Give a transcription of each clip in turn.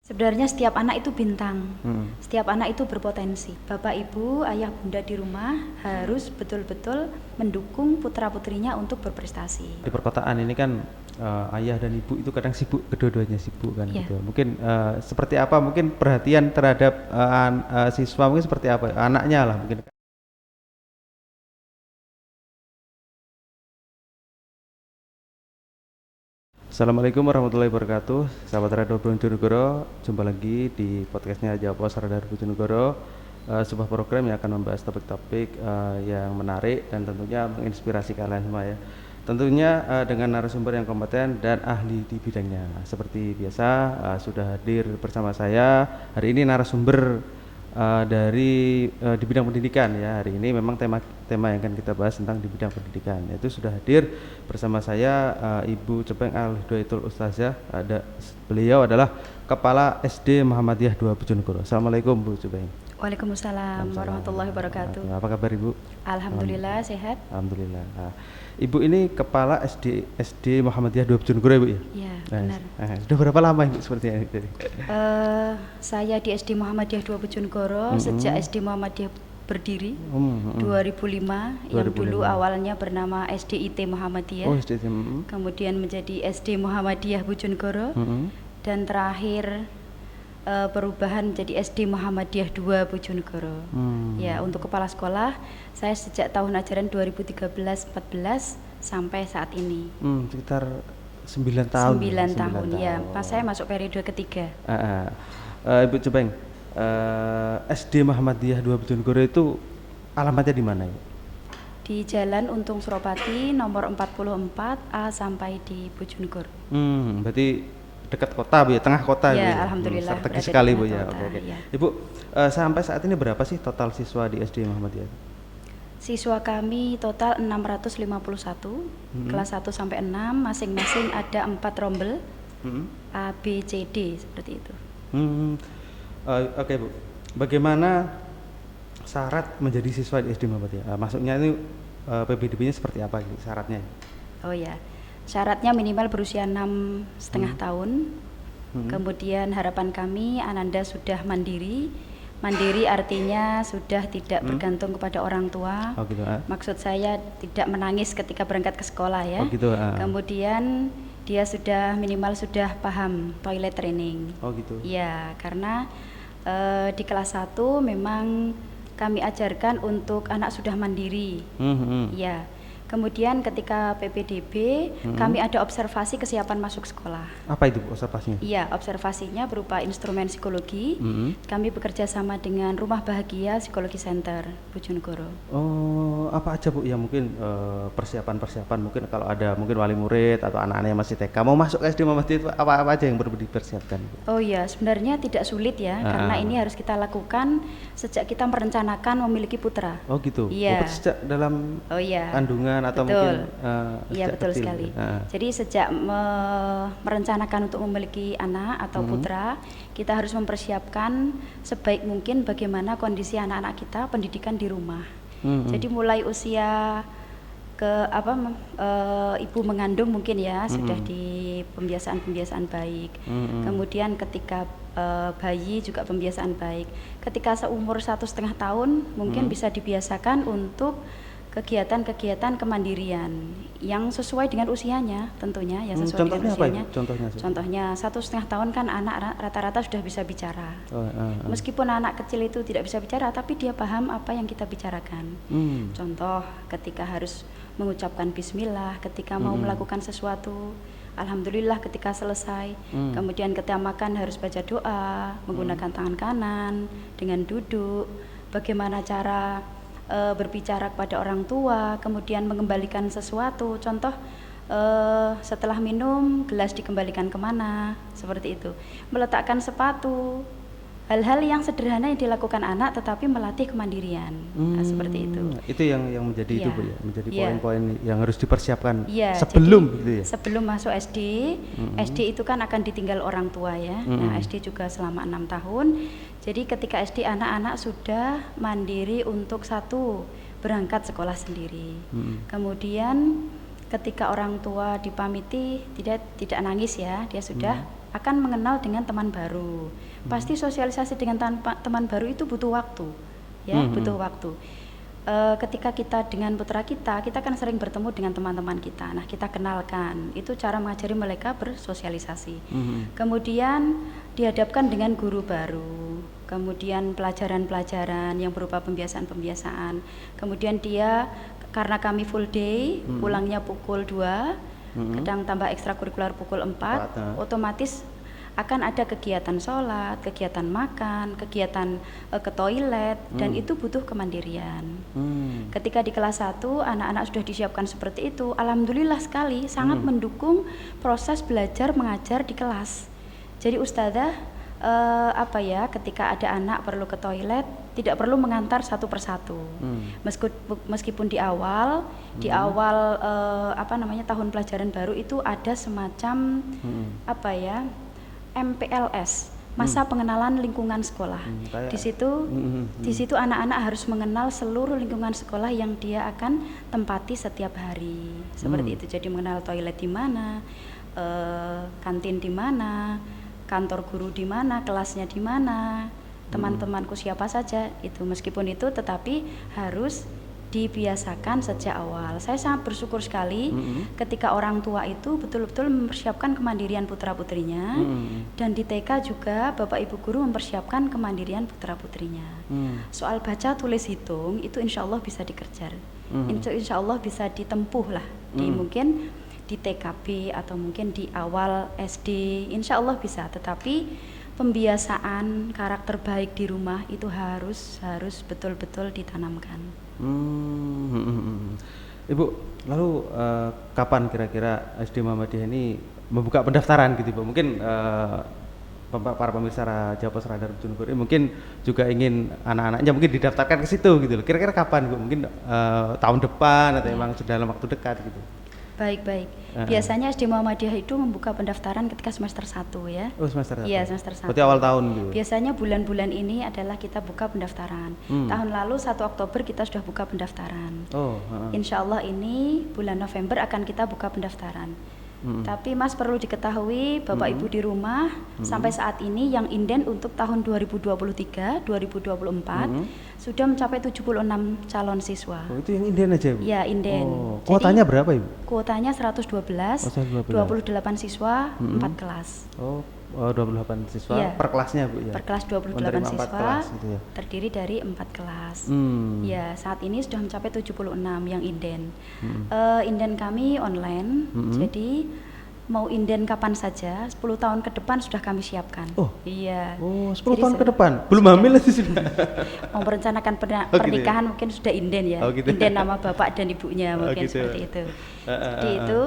Sebenarnya setiap anak itu bintang, setiap anak itu berpotensi. Bapak, ibu, ayah, bunda di rumah harus betul-betul mendukung putra-putrinya untuk berprestasi. Di perkotaan ini kan ayah dan ibu itu kadang sibuk, kedua-duanya sibuk kan Iya. gitu. Mungkin seperti apa? Mungkin perhatian terhadap siswa mungkin seperti apa? Anaknya lah mungkin. Assalamualaikum warahmatullahi wabarakatuh. Sahabat Radio Bojonegoro, jumpa lagi di podcastnya Jawab Pos Radio Bojonegoro. Sebuah program yang akan membahas topik-topik yang menarik dan tentunya menginspirasi kalian semua ya. Tentunya dengan narasumber yang kompeten dan ahli di bidangnya. Seperti biasa sudah hadir bersama saya hari ini narasumber dari di bidang pendidikan ya. Hari ini memang tema yang akan kita bahas tentang di bidang pendidikan. Itu sudah hadir bersama saya Ibu Cepeng Al-Hidayah Ustazah. Beliau adalah Kepala SD Muhammadiyah 2 Bojonegoro. Assalamualaikum Bu Cepeng. Waalaikumsalam warahmatullahi wabarakatuh. Apa kabar Ibu? Alhamdulillah sehat. Alhamdulillah. Ibu ini Kepala SD Muhammadiyah 2 Bojonegoro ya Bu ya? Iya, benar. Sudah berapa lama Ibu seperti ini? Saya di SD Muhammadiyah 2 Bojonegoro sejak SD Muhammadiyah berdiri 2005, yang dulu awalnya bernama SDIT Muhammadiyah. Oh, SDIT. Kemudian menjadi SD Muhammadiyah Bojonegoro dan terakhir perubahan menjadi SD Muhammadiyah 2 Bojonegoro. Ya, untuk kepala sekolah saya sejak tahun ajaran 2013-14 sampai saat ini. Sekitar 9 tahun. 9 tahun ya. Pas saya masuk periode ketiga. Ibu Cepeng, SD Muhammadiyah 2 Bojonegoro itu alamatnya di mana ya? Di Jalan Untung Suropati nomor 44 A sampai di Bojonegoro. Berarti dekat kota Bu ya, tengah kota Bu. Ya, alhamdulillah. Strategis sekali Bu ya. Oke. Ya. Ibu, sampai saat ini berapa sih total siswa di SD Muhammadiyah? Siswa kami total 651, kelas 1 sampai 6, masing-masing ada 4 rombel, A, B, C, D, seperti itu. Oke Bu, bagaimana syarat menjadi siswa di SD Muhammadiyah? Maksudnya ini PPDB-nya seperti apa gitu, syaratnya? Oh ya, syaratnya minimal berusia 6,5 tahun. Kemudian harapan kami Ananda sudah mandiri. Mandiri artinya sudah tidak bergantung kepada orang tua. Oh gitu. Maksud saya tidak menangis ketika berangkat ke sekolah ya. Oh gitu. Kemudian dia sudah minimal sudah paham toilet training. Oh gitu. Iya, karena di kelas 1 memang kami ajarkan untuk anak sudah mandiri. Iya. Kemudian ketika PPDB kami ada observasi kesiapan masuk sekolah. Apa itu observasinya? Iya, observasinya berupa instrumen psikologi. Kami bekerja sama dengan Rumah Bahagia Psikologi Center Bojonegoro. Oh, apa aja Bu yang mungkin persiapan mungkin kalau ada mungkin wali murid atau anak-anak yang masih TK mau masuk ke SD Muhammadiyah itu apa aja yang perlu dipersiapkan? Oh iya, sebenarnya tidak sulit ya, karena ini harus kita lakukan sejak kita merencanakan memiliki putra. Oh gitu. Iya. Sejak dalam kandungan atau betul. mungkin iya betul kecil. sekali. Jadi sejak merencanakan untuk memiliki anak atau putra, kita harus mempersiapkan sebaik mungkin bagaimana kondisi anak-anak kita pendidikan di rumah. Jadi mulai usia ibu mengandung mungkin ya sudah di pembiasaan baik. Kemudian ketika bayi juga pembiasaan baik. Ketika seumur 1,5 tahun mungkin bisa dibiasakan untuk kegiatan-kegiatan kemandirian yang sesuai dengan usianya tentunya ya, sesuai dengan usianya. Contohnya 1,5 tahun kan anak rata-rata sudah bisa bicara. Meskipun anak kecil itu tidak bisa bicara, tapi dia paham apa yang kita bicarakan. Contoh ketika harus mengucapkan bismillah, ketika mau melakukan sesuatu, alhamdulillah ketika selesai. Kemudian ketika makan harus baca doa, menggunakan tangan kanan dengan duduk. Bagaimana cara berbicara kepada orang tua, kemudian mengembalikan sesuatu. Contoh setelah minum gelas dikembalikan kemana, seperti itu. Meletakkan sepatu, hal-hal yang sederhana yang dilakukan anak tetapi melatih kemandirian. Seperti itu. Itu yang menjadi itu Bu ya, menjadi poin-poin yang harus dipersiapkan sebelum gitu ya. Sebelum masuk SD, SD itu kan akan ditinggal orang tua ya. Nah, SD juga selama 6 tahun. Jadi ketika SD anak-anak sudah mandiri untuk berangkat sekolah sendiri. Kemudian ketika orang tua dipamiti tidak nangis ya, dia sudah akan mengenal dengan teman baru. Pasti sosialisasi dengan teman baru itu butuh waktu, ya, butuh waktu. Ketika kita dengan putra kita kan sering bertemu dengan teman-teman kita. Nah, kita kenalkan. Itu cara mengajari mereka bersosialisasi. Kemudian dihadapkan dengan guru baru. Kemudian pelajaran-pelajaran yang berupa pembiasaan-pembiasaan. Kemudian dia, karena kami full day, pulangnya pukul 2, kadang tambah ekstrakurikuler pukul 4, otomatis akan ada kegiatan sholat, kegiatan makan, kegiatan ke toilet, dan itu butuh kemandirian. Ketika di kelas 1 anak-anak sudah disiapkan seperti itu, alhamdulillah sekali sangat mendukung proses belajar mengajar di kelas. Jadi ustadzah ketika ada anak perlu ke toilet tidak perlu mengantar satu persatu. Meskipun di awal tahun pelajaran baru itu ada semacam MPLS, masa pengenalan lingkungan sekolah. Di situ anak-anak harus mengenal seluruh lingkungan sekolah yang dia akan tempati setiap hari. Seperti itu. Jadi mengenal toilet di mana, kantin di mana, kantor guru di mana, kelasnya di mana, teman-temanku siapa saja. Itu meskipun itu tetapi harus dibiasakan sejak awal. Saya sangat bersyukur sekali ketika orang tua itu betul-betul mempersiapkan kemandirian putra-putrinya, dan di TK juga Bapak Ibu guru mempersiapkan kemandirian putra-putrinya. Soal baca, tulis, hitung itu insya Allah bisa dikejar, insya Allah bisa ditempuh lah, mungkin di TKB atau mungkin di awal SD, insya Allah bisa. Tetapi pembiasaan karakter baik di rumah itu harus betul-betul ditanamkan. Ibu, lalu kapan kira-kira SD Muhammadiyah ini membuka pendaftaran gitu, Ibu? Mungkin para pemirsa Jawa Pos Radar Bojonegoro mungkin juga ingin anak-anaknya mungkin didaftarkan ke situ gitu loh. Kira-kira kapan, Ibu? Mungkin tahun depan atau memang sudah dalam waktu dekat gitu? Baik. Biasanya SD Muhammadiyah itu membuka pendaftaran ketika semester 1 ya. Oh, semester 1. Iya, semester 1. Berarti awal tahun gitu. Biasanya bulan-bulan ini adalah kita buka pendaftaran. Tahun lalu 1 Oktober kita sudah buka pendaftaran. Insya Allah ini bulan November akan kita buka pendaftaran. Tapi Mas perlu diketahui Bapak Ibu di rumah, sampai saat ini yang inden untuk tahun 2023, 2024 sudah mencapai 76 calon siswa. Oh, itu yang inden aja, Bu? Ya, inden. Kuotanya berapa, Ibu? Kuotanya 112, 28 siswa, 4 kelas. 28 siswa per kelasnya, Bu, ya? Per kelas 28 siswa, kelas, gitu ya? terdiri dari 4 kelas. Ya, saat ini sudah mencapai 76 yang inden. Inden kami online, jadi mau inden kapan saja, 10 tahun ke depan sudah kami siapkan. Oh iya. Oh, 10 tahun ke depan? Belum hamil sih sudah? Mau merencanakan pernikahan gitu ya? Mungkin sudah inden ya, gitu. Inden nama bapak dan ibunya mungkin gitu. Seperti itu. Jadi itu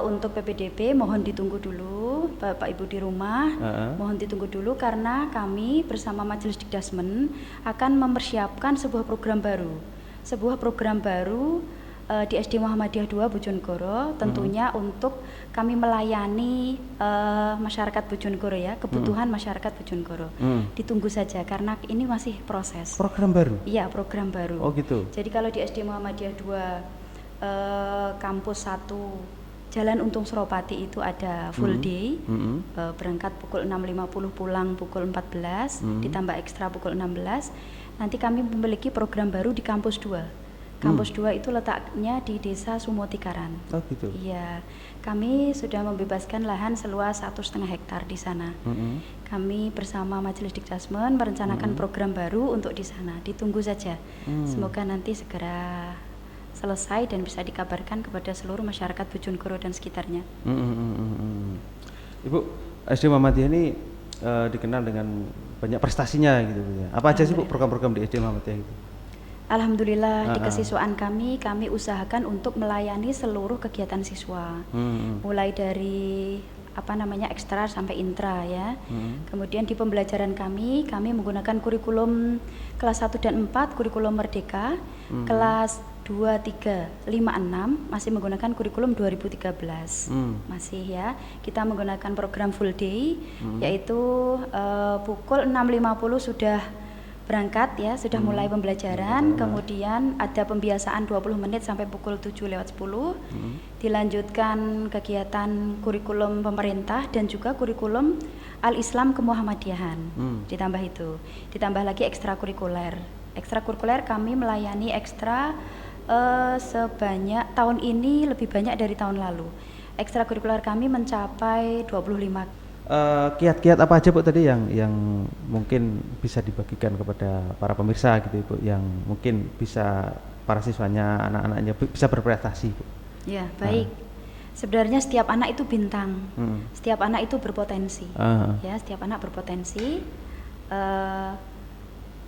untuk PPDB mohon ditunggu dulu Bapak Ibu di rumah, mohon ditunggu dulu karena kami bersama Majelis Dikdasmen akan mempersiapkan sebuah program baru di SD Muhammadiyah 2 Bojonegoro, tentunya untuk kami melayani masyarakat Bojonegoro ya, kebutuhan masyarakat Bojonegoro. Ditunggu saja karena ini masih proses. Program baru? Iya, program baru. Oh gitu. Jadi kalau di SD Muhammadiyah 2 kampus 1 Jalan Untung Suropati itu ada full day, berangkat pukul 6.50 pulang pukul 14, ditambah ekstra pukul 16. Nanti kami memiliki program baru di kampus 2. Kampus 2 itu letaknya di Desa Sumotikaran. Oh gitu. Iya, kami sudah membebaskan lahan seluas 1,5 hektar di sana. Kami bersama Majelis Dikdasmen merencanakan program baru untuk di sana. Ditunggu saja. Semoga nanti segera selesai dan bisa dikabarkan kepada seluruh masyarakat Bojonegoro dan sekitarnya. Ibu, SD Muhammadiyah ini dikenal dengan banyak prestasinya gitu ya. Apa aja sih Bu program-program di SD Muhammadiyah itu? Alhamdulillah di kesiswaan kami usahakan untuk melayani seluruh kegiatan siswa, mulai dari ekstra sampai intra ya. Kemudian di pembelajaran kami menggunakan kurikulum kelas 1 dan 4 kurikulum Merdeka, kelas 2, 3, 5, 6 masih menggunakan kurikulum 2013 masih ya. Kita menggunakan program full day yaitu pukul 6.50 sudah berangkat ya, sudah mulai pembelajaran, kemudian ada pembiasaan 20 menit sampai pukul 7:10, dilanjutkan kegiatan kurikulum pemerintah dan juga kurikulum Al-Islam Kemuhammadiyahan, ditambah itu, ditambah lagi ekstrakurikuler. Ekstrakurikuler kami melayani ekstra sebanyak tahun ini lebih banyak dari tahun lalu. Ekstrakurikuler kami mencapai 25. Kiat-kiat apa aja Bu tadi yang mungkin bisa dibagikan kepada para pemirsa gitu Bu, yang mungkin bisa para siswanya, anak-anaknya bisa berprestasi Bu? Ya, baik. Sebenarnya setiap anak itu bintang, setiap anak itu berpotensi. Ya, setiap anak berpotensi.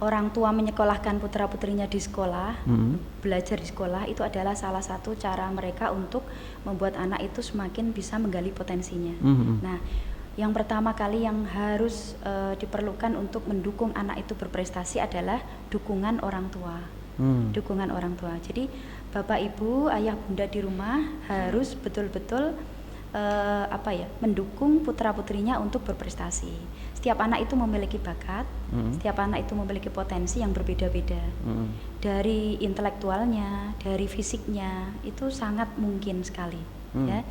Orang tua menyekolahkan putra-putrinya di sekolah, belajar di sekolah itu adalah salah satu cara mereka untuk membuat anak itu semakin bisa menggali potensinya. Nah, yang pertama kali yang harus diperlukan untuk mendukung anak itu berprestasi adalah dukungan orang tua. Dukungan orang tua. Jadi bapak ibu, ayah bunda di rumah harus betul-betul mendukung putra putrinya untuk berprestasi. Setiap anak itu memiliki bakat, setiap anak itu memiliki potensi yang berbeda-beda. Dari intelektualnya, dari fisiknya itu sangat mungkin sekali. Ya.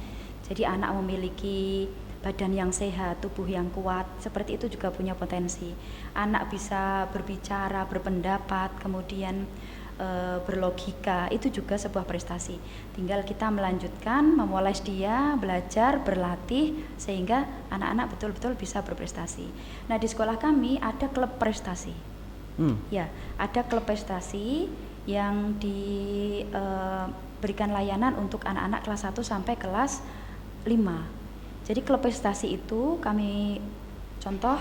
Jadi anak memiliki badan yang sehat, tubuh yang kuat, seperti itu juga punya potensi. Anak bisa berbicara, berpendapat, kemudian berlogika, itu juga sebuah prestasi. Tinggal kita melanjutkan, memoles dia, belajar, berlatih, sehingga anak-anak betul-betul bisa berprestasi. Nah, di sekolah kami ada klub prestasi. Ya, ada klub prestasi yang diberikan layanan untuk anak-anak kelas 1 sampai kelas 5. Jadi klub prestasi itu kami contoh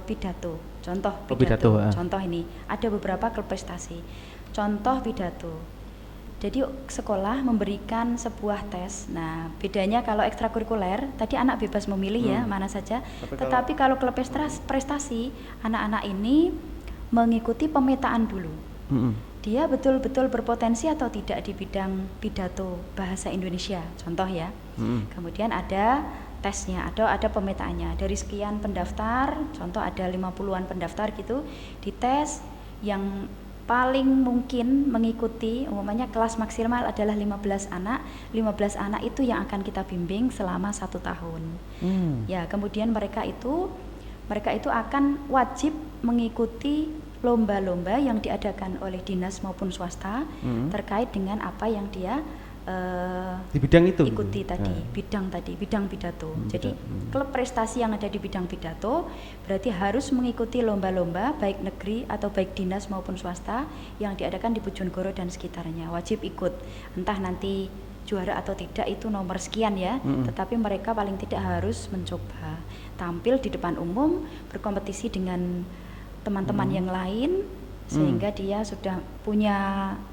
pidato. Contoh ini ada beberapa klub prestasi. Contoh pidato. Jadi sekolah memberikan sebuah tes. Nah, bedanya kalau ekstrakurikuler tadi anak bebas memilih ya mana saja. Tetapi kalau klub prestasi, anak-anak ini mengikuti pemetaan dulu. Dia betul-betul berpotensi atau tidak di bidang pidato bahasa Indonesia, contoh ya. Kemudian ada tesnya, ada pemetaannya. Dari sekian pendaftar, contoh ada 50-an pendaftar gitu, dites yang paling mungkin mengikuti, umumnya kelas maksimal adalah 15 anak. 15 anak itu yang akan kita bimbing selama 1 tahun. Ya, kemudian mereka itu akan wajib mengikuti lomba-lomba yang diadakan oleh dinas maupun swasta terkait dengan apa yang dia di bidang itu ikuti tadi, bidang pidato. Jadi klub prestasi yang ada di bidang pidato berarti harus mengikuti lomba-lomba baik negeri atau baik dinas maupun swasta yang diadakan di Bojonegoro dan sekitarnya. Wajib ikut, entah nanti juara atau tidak itu nomor sekian ya, tetapi mereka paling tidak harus mencoba tampil di depan umum, berkompetisi dengan teman-teman yang lain, sehingga dia sudah punya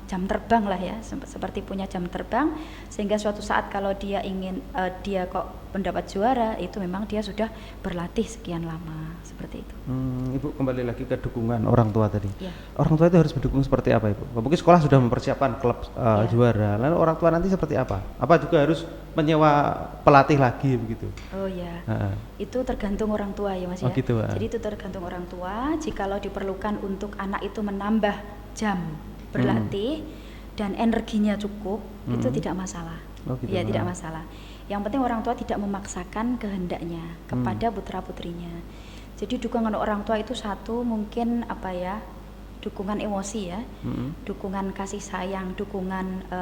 jam terbang lah ya, seperti punya jam terbang, sehingga suatu saat kalau dia ingin dia kok mendapat juara, itu memang dia sudah berlatih sekian lama, seperti itu. Ibu kembali lagi ke dukungan orang tua tadi. Ya. Orang tua itu harus mendukung seperti apa Ibu? Mungkin sekolah sudah mempersiapkan klub juara, lalu orang tua nanti seperti apa? Apa juga harus menyewa pelatih lagi begitu? Oh ya, itu tergantung orang tua ya Mas ya. Gitu, jadi itu tergantung orang tua. Jikalau diperlukan untuk anak itu menambah jam berlatih dan energinya cukup, itu tidak masalah. Ya tidak masalah. Yang penting orang tua tidak memaksakan kehendaknya kepada putra-putrinya. Jadi dukungan orang tua itu satu mungkin dukungan emosi ya, dukungan kasih sayang, dukungan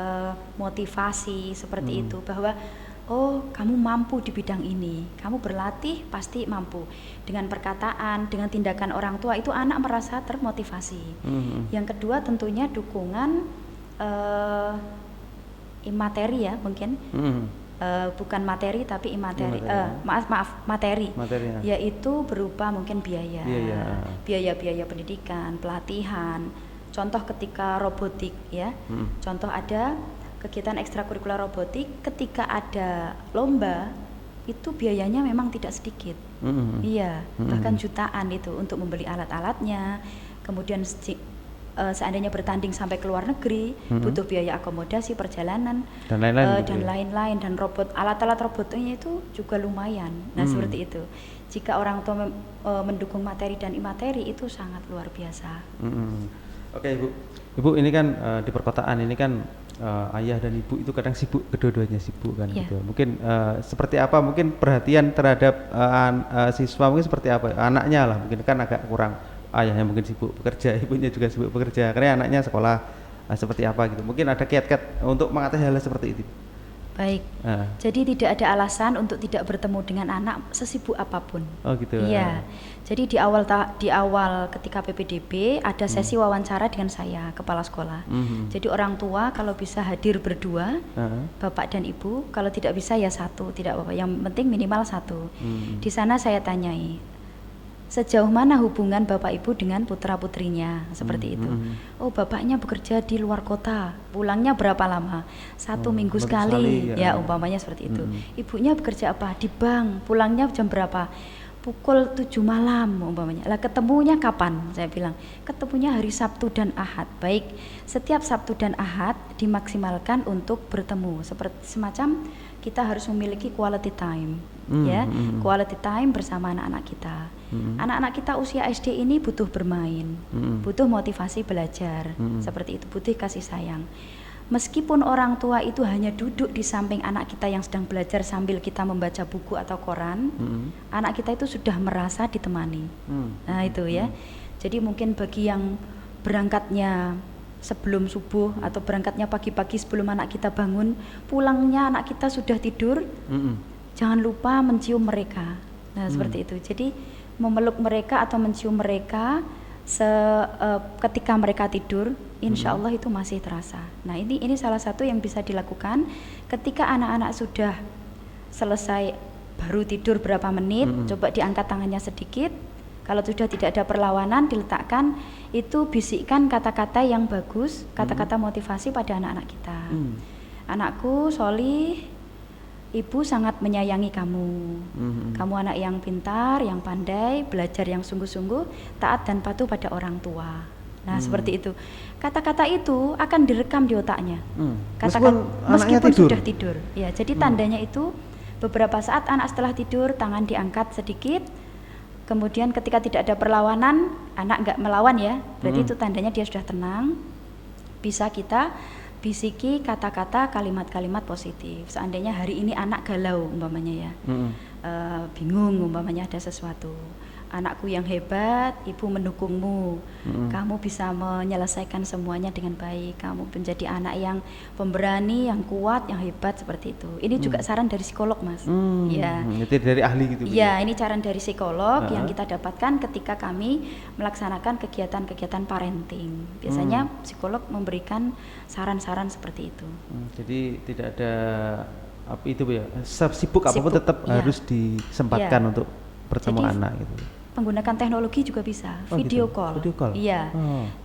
motivasi seperti itu, bahwa oh kamu mampu di bidang ini, kamu berlatih pasti mampu. Dengan perkataan, dengan tindakan orang tua itu anak merasa termotivasi. Yang kedua tentunya dukungan imateri ya mungkin. Bukan materi tapi imateri, materi ya. Yaitu berupa mungkin biaya pendidikan, pelatihan. Contoh ketika robotik ya, contoh ada kegiatan ekstrakurikuler robotik, ketika ada lomba itu biayanya memang tidak sedikit, bahkan jutaan itu untuk membeli alat-alatnya. Kemudian seandainya bertanding sampai ke luar negeri, butuh biaya akomodasi, perjalanan dan lain-lain, dan alat-alat robotnya itu juga lumayan. Nah seperti itu. jika orang tua mendukung materi dan imateri itu sangat luar biasa. Oke Ibu ini kan di perkotaan ini kan ayah dan ibu itu kadang sibuk, kedua-duanya sibuk kan gitu. Mungkin seperti apa mungkin perhatian terhadap siswa mungkin seperti apa anaknya lah, mungkin kan agak kurang, ayahnya mungkin sibuk bekerja, ibunya juga sibuk bekerja, karena anaknya sekolah seperti apa gitu. Mungkin ada kiat-kiat untuk mengatasi hal seperti itu. Baik, jadi tidak ada alasan untuk tidak bertemu dengan anak sesibuk apapun. Oh gitu. Iya, jadi di awal ketika PPDB ada sesi wawancara dengan saya, kepala sekolah. Jadi orang tua kalau bisa hadir berdua, bapak dan ibu, kalau tidak bisa ya satu, tidak apa-apa. Yang penting minimal satu. Di sana saya tanyai, sejauh mana hubungan bapak ibu dengan putra putrinya, seperti itu. Oh bapaknya bekerja di luar kota, pulangnya berapa lama? 1 minggu sekali ya umpamanya seperti itu. Ibunya bekerja apa? Di bank, pulangnya jam berapa? Pukul 7 malam umpamanya. Lah ketemunya kapan? Saya bilang ketemunya hari Sabtu dan Ahad. Baik, setiap Sabtu dan Ahad dimaksimalkan untuk bertemu, seperti semacam kita harus memiliki quality time, quality time bersama anak-anak kita. Anak-anak kita usia SD ini butuh bermain, butuh motivasi belajar, seperti itu, butuh kasih sayang. Meskipun orang tua itu hanya duduk di samping anak kita yang sedang belajar sambil kita membaca buku atau koran, anak kita itu sudah merasa ditemani. Nah itu ya. Jadi mungkin bagi yang berangkatnya sebelum subuh atau berangkatnya pagi-pagi sebelum anak kita bangun, pulangnya anak kita sudah tidur, jangan lupa mencium mereka. Nah seperti itu. Jadi memeluk mereka atau mencium mereka ketika mereka tidur, insya Allah itu masih terasa. Nah ini salah satu yang bisa dilakukan ketika anak-anak sudah selesai baru tidur berapa menit, coba diangkat tangannya sedikit. Kalau sudah tidak ada perlawanan, diletakkan, itu bisikkan kata-kata yang bagus, kata-kata motivasi pada anak-anak kita. Anakku Solih, ibu sangat menyayangi kamu. Kamu anak yang pintar, yang pandai, belajar yang sungguh-sungguh, taat dan patuh pada orang tua. Nah seperti itu. Kata-kata itu akan direkam di otaknya. Meskipun sudah tidur. Ya, jadi tandanya itu beberapa saat anak setelah tidur, tangan diangkat sedikit. Kemudian ketika tidak ada perlawanan, anak nggak melawan ya, berarti itu tandanya dia sudah tenang. Bisa kita bisiki kata-kata, kalimat-kalimat positif. Seandainya hari ini anak galau umpamanya ya, bingung umpamanya ada sesuatu. Anakku yang hebat, ibu mendukungmu. Kamu bisa menyelesaikan semuanya dengan baik. Kamu menjadi anak yang pemberani, yang kuat, yang hebat seperti itu. Ini juga saran dari psikolog, Mas. Ya. Itu dari ahli gitu. Ya, ini saran dari psikolog yang kita dapatkan ketika kami melaksanakan kegiatan-kegiatan parenting. Biasanya psikolog memberikan saran-saran seperti itu. Jadi tidak ada itu ya, sibuk apapun tetap harus disempatkan untuk bertemu anak gitu. Menggunakan teknologi juga bisa, video call. Iya.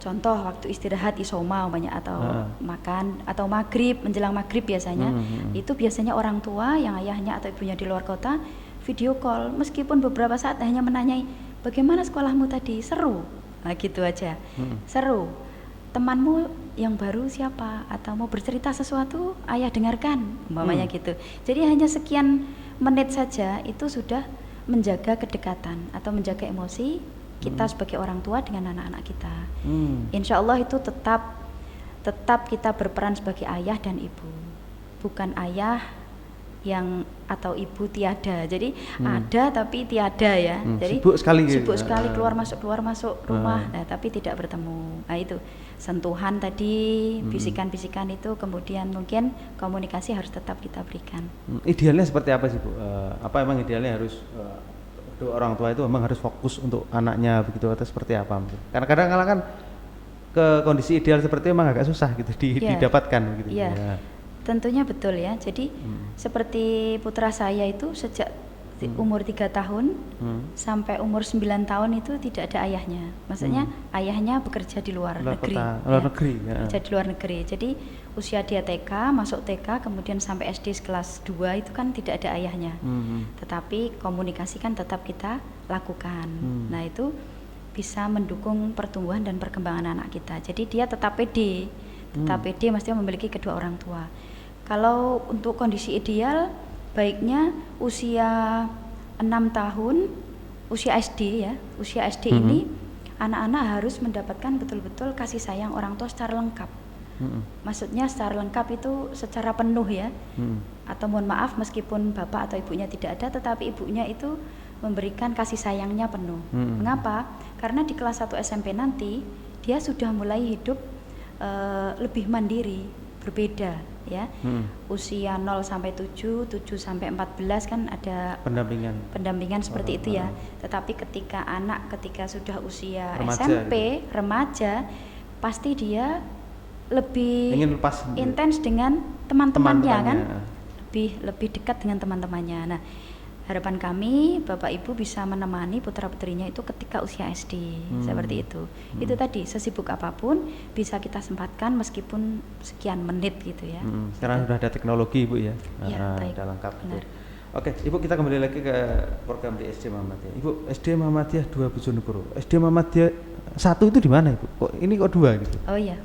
Contoh waktu istirahat isoma banyak atau makan atau maghrib, menjelang maghrib biasanya, itu biasanya orang tua yang ayahnya atau ibunya di luar kota video call, meskipun beberapa saat hanya menanyai bagaimana sekolahmu tadi, seru, nah gitu aja, seru. Temanmu yang baru siapa, atau mau bercerita sesuatu, ayah dengarkan, umpamanya gitu. Jadi hanya sekian menit saja itu sudah menjaga kedekatan atau menjaga emosi kita sebagai orang tua dengan anak-anak kita. Insya Allah itu tetap kita berperan sebagai ayah dan ibu, bukan ayah yang atau ibu tiada. Jadi ada tapi tiada ya. Jadi sibuk sekali keluar masuk rumah, tapi tidak bertemu. Nah itu sentuhan tadi, bisikan-bisikan itu, kemudian mungkin komunikasi harus tetap kita berikan. Idealnya seperti apa sih Bu? Apa emang idealnya harus orang tua itu memang harus fokus untuk anaknya begitu atau seperti apa? Karena kadang-kadang kan ke kondisi ideal seperti itu memang agak susah gitu didapatkan gitu. Ya. Tentunya betul ya. Jadi seperti putra saya itu sejak umur 3 tahun sampai umur 9 tahun itu tidak ada ayahnya. Maksudnya ayahnya bekerja di luar negeri. Bekerja di luar negeri. Jadi usia dia TK, masuk TK, kemudian sampai SD kelas 2 itu kan tidak ada ayahnya. Tetapi komunikasi kan tetap kita lakukan. Nah itu bisa mendukung pertumbuhan dan perkembangan anak kita. Jadi dia tetap pede. Tetap pede mestinya memiliki kedua orang tua. Kalau untuk kondisi ideal, baiknya usia 6 tahun usia SD ya, usia SD ini anak-anak harus mendapatkan betul-betul kasih sayang orang tua secara lengkap. Maksudnya secara lengkap itu secara penuh ya. Atau mohon maaf meskipun bapak atau ibunya tidak ada, tetapi ibunya itu memberikan kasih sayangnya penuh. Mengapa? Karena di kelas 1 SMP nanti dia sudah mulai hidup lebih mandiri, berbeda ya. Usia 0 sampai 7, 7 sampai 14 kan ada pendampingan seperti itu ya. Tetapi ketika sudah usia remaja SMP, gitu. Remaja, pasti dia lebih ingin lepas intens dengan teman-temannya kan, lebih dekat dengan teman-temannya. Nah, harapan kami Bapak Ibu bisa menemani putra-putrinya itu ketika usia SD seperti itu. Itu tadi sesibuk apapun bisa kita sempatkan meskipun sekian menit gitu ya. Sekarang sudah ada teknologi Ibu ya. Baik. Sudah lengkap. Oke, Ibu, kita kembali lagi ke program di SD Muhammadiyah. Ibu, SD Muhammadiyah 2 Bojonegoro. SD Muhammadiyah 1 itu di mana Ibu? Kok ini kok 2 gitu? Oh iya.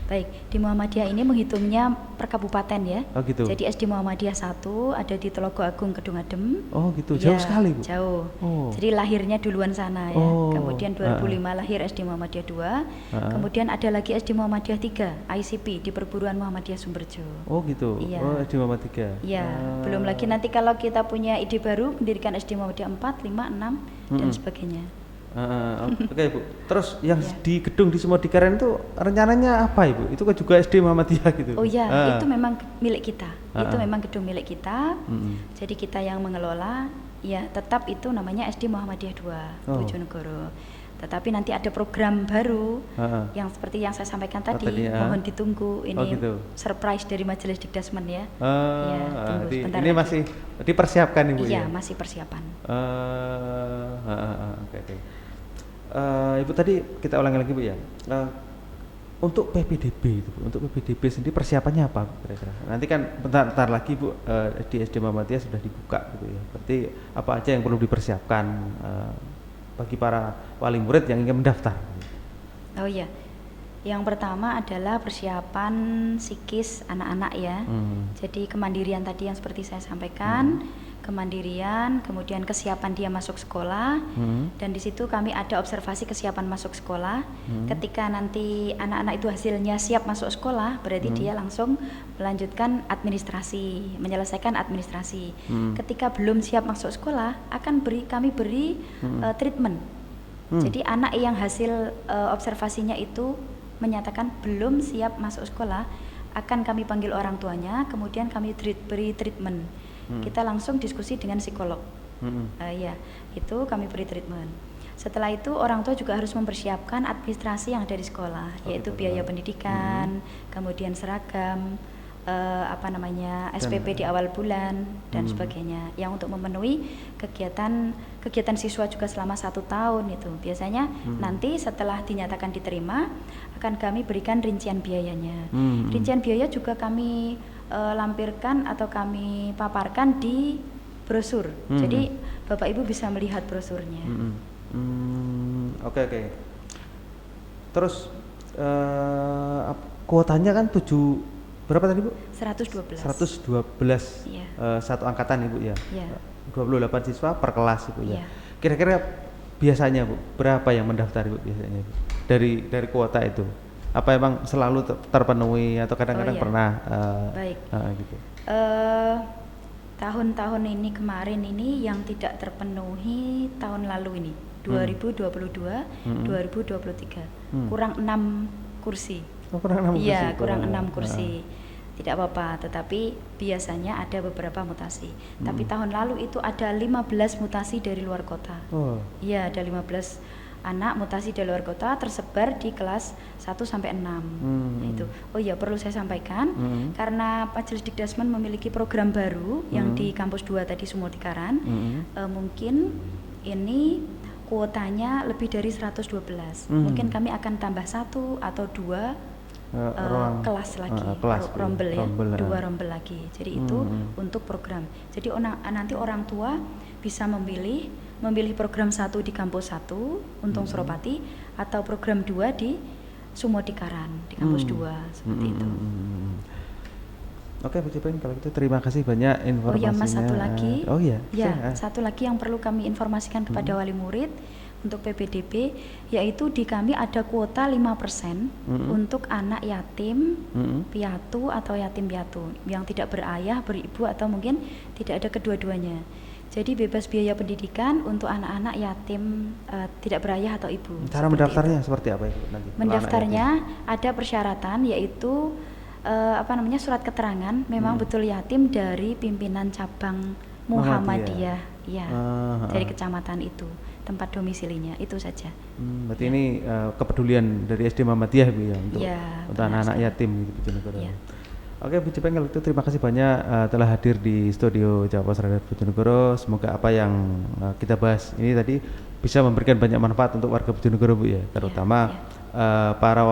Baik, di Muhammadiyah ini menghitungnya per kabupaten ya. Oh gitu. Jadi SD Muhammadiyah 1 ada di Telogo Agung, Kedung Adem. Oh gitu, jauh sekali Bu? Jauh. Jadi lahirnya duluan sana ya. Kemudian 2005 lahir SD Muhammadiyah 2. Kemudian ada lagi SD Muhammadiyah 3, ICP di Perguruan Muhammadiyah Sumberjo. Oh gitu. Iya. Oh SD Muhammadiyah 3. Iya. Belum lagi nanti kalau kita punya ide baru mendirikan SD Muhammadiyah 4, 5, 6 dan sebagainya. Oke Bu, terus yang di gedung di Sumodikaran itu rencananya apa Ibu? Itu kan juga SD Muhammadiyah gitu? Oh iya, itu memang milik kita. Itu memang gedung milik kita. Jadi kita yang mengelola. Ya tetap itu namanya SD Muhammadiyah 2 Bojonegoro. Tetapi nanti ada program baru yang seperti yang saya sampaikan tadi. Mohon ditunggu. Ini surprise dari Majelis Dikdasmen ya. Tunggu sebentar. Ini lagi. Masih dipersiapkan Ibu ya? Iya, masih persiapan. Oke. Ibu tadi kita ulangi lagi Bu ya. Untuk PPDB itu, untuk PPDB sendiri persiapannya apa kira-kira? Nanti kan bentar lagi Bu di SD Muhammadiyah sudah dibuka gitu ya. Berarti apa aja yang perlu dipersiapkan bagi para wali murid yang ingin mendaftar? Oh iya. Yang pertama adalah persiapan psikis anak-anak ya. Jadi kemandirian tadi yang seperti saya sampaikan, kemandirian, kemudian kesiapan dia masuk sekolah, dan di situ kami ada observasi kesiapan masuk sekolah. Ketika nanti anak-anak itu hasilnya siap masuk sekolah, berarti dia langsung melanjutkan administrasi, menyelesaikan administrasi. Ketika belum siap masuk sekolah, kami beri treatment. Jadi anak yang hasil observasinya itu menyatakan belum siap masuk sekolah, akan kami panggil orang tuanya, kemudian kami beri treatment. Kita langsung diskusi dengan psikolog. Itu kami beri treatment. Setelah itu orang tua juga harus mempersiapkan administrasi yang ada di sekolah, yaitu biaya pendidikan, kemudian seragam, SPP di awal bulan dan sebagainya, yang untuk memenuhi kegiatan siswa juga selama 1 tahun itu. Biasanya nanti setelah dinyatakan diterima akan kami berikan rincian biayanya. Rincian biaya juga kami lampirkan atau kami paparkan di brosur. Jadi Bapak Ibu bisa melihat brosurnya. Oke. Terus kuotanya kan berapa tadi Bu? 112. 112 satu angkatan Ibu ya. 28 siswa per kelas Ibu ya. Kira-kira biasanya Bu, berapa yang mendaftar Ibu biasanya Bu? Dari kuota itu. Apa emang selalu terpenuhi atau kadang-kadang pernah gitu? Tahun-tahun ini kemarin ini yang tidak terpenuhi tahun lalu ini 2022, 2023 kurang 6 kursi. Kurang 6 kursi. Iya, kurang 6 kursi. Tidak apa-apa, tetapi biasanya ada beberapa mutasi. Tapi tahun lalu itu ada 15 mutasi dari luar kota. Iya, ada 15 anak mutasi dari luar kota tersebar di kelas 1 sampai 6. Itu. Oh iya, perlu saya sampaikan karena Majelis Dikdasmen memiliki program baru yang di kampus 2 tadi Sumodikaran. Mungkin ini kuotanya lebih dari 112. Mungkin kami akan tambah 1 atau 2 kelas lagi, rombel ya, 2 rombel lagi. Jadi itu untuk program. Jadi nanti orang tua bisa memilih program 1 di kampus 1 Untung Suropati atau program 2 di Sumodikaran di kampus 2 seperti itu. Oke, Bu Cipeng, kalau gitu terima kasih banyak Oh ya informasinya. Mas, satu lagi. Oh iya. Ya, silakan. satu lagi yang perlu kami informasikan kepada wali murid untuk PPDB, yaitu di kami ada kuota 5% untuk anak yatim, piatu atau yatim piatu yang tidak berayah, beribu atau mungkin tidak ada kedua-duanya. Jadi bebas biaya pendidikan untuk anak-anak yatim tidak berayah atau ibu. Cara seperti mendaftarnya itu. seperti apa itu nanti? Kalau anak Mendaftarnya ada persyaratan, yaitu surat keterangan memang betul yatim dari pimpinan cabang Muhammadiyah, ya, dari kecamatan itu tempat domisilinya, itu saja. Berarti ini kepedulian dari SD Muhammadiyah Bu ya untuk Ya, anak-anak sekali. yatim gitu Bojonegoro. Ya. Oke Bu Cipeng, kalau itu terima kasih banyak telah hadir di studio Jawa Pos Radar Bojonegoro. Semoga apa yang kita bahas ini tadi bisa memberikan banyak manfaat untuk warga Bojonegoro Bu ya, terutama para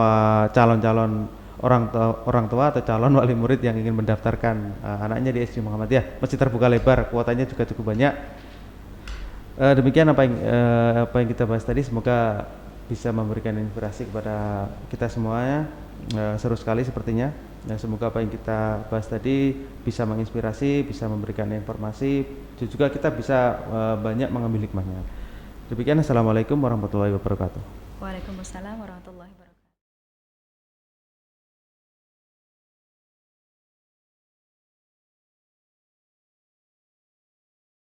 calon-calon orang tua atau calon wali murid yang ingin mendaftarkan anaknya di SD Muhammadiyah. Masih terbuka lebar, kuotanya juga cukup banyak. Demikian apa yang kita bahas tadi, semoga bisa memberikan inspirasi kepada kita semuanya. Seru sekali sepertinya. Semoga apa yang kita bahas tadi bisa menginspirasi, bisa memberikan informasi, dan juga kita bisa banyak mengambil hikmahnya. Demikian, assalamualaikum warahmatullahi wabarakatuh. Waalaikumsalam warahmatullahi wabarakatuh.